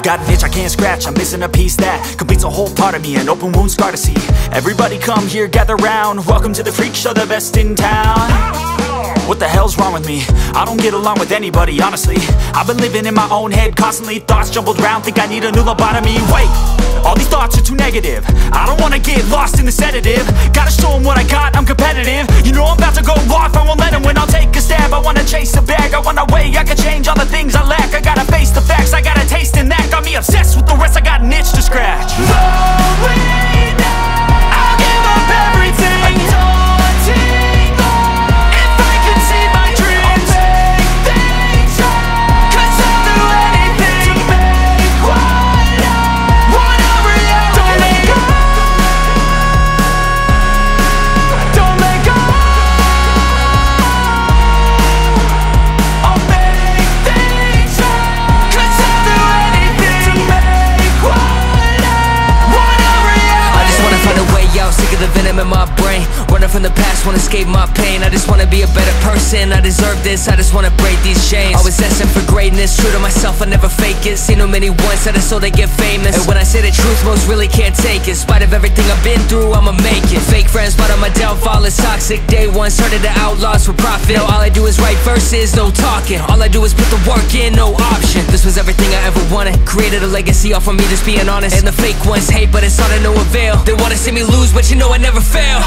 I've got an itch I can't scratch, I'm missing a piece that completes a whole part of me, an open wound scar to see. Everybody come here, gather round, welcome to the freak show, the best in town. What the hell's wrong with me? I don't get along with anybody, honestly. I've been living in my own head constantly, thoughts jumbled round, think I need a new lobotomy. Wait, all these thoughts are too negative, I don't wanna get lost in the sedative. Gotta show them what I got, I'm competitive. You know I'm about to go off, I won't let them win. I'll take a stab, I wanna chase a bag, I wanna weigh, I can change all the things I lack. I gotta face the facts, I got a taste in that. Got me obsessed with the rest, I got an itch to scratch. Lonely now, I'll give up everything. Daunting though, if I could see my dreams, I'll make things right. 'Cause I'll do anything to make what I wanna reality. Don't let go, don't let go. I'll make things right. 'Cause I'll do anything to make what I wanna reality. I just wanna find a way out, sick of the venom in my brain. Running from the past, wanna escape my pain. I just wanna be a better person, I deserve this. I just wanna break these chains. Always asking for greatness, true to myself, I never fake it. Seen too many once that I so they get famous. And when I say the truth, most really can't take it. In spite of everything I've been through, I'ma make it. Fake friends, but on my downfall is toxic. Day one, started the outlaws for profit. Now all I do is write verses, no talking. All I do is put the work in, no option. This was everything I ever wanted. Created a legacy off of me, just being honest. And the fake ones hate, but it's all to no avail. They wanna see me lose, but you know I never fail.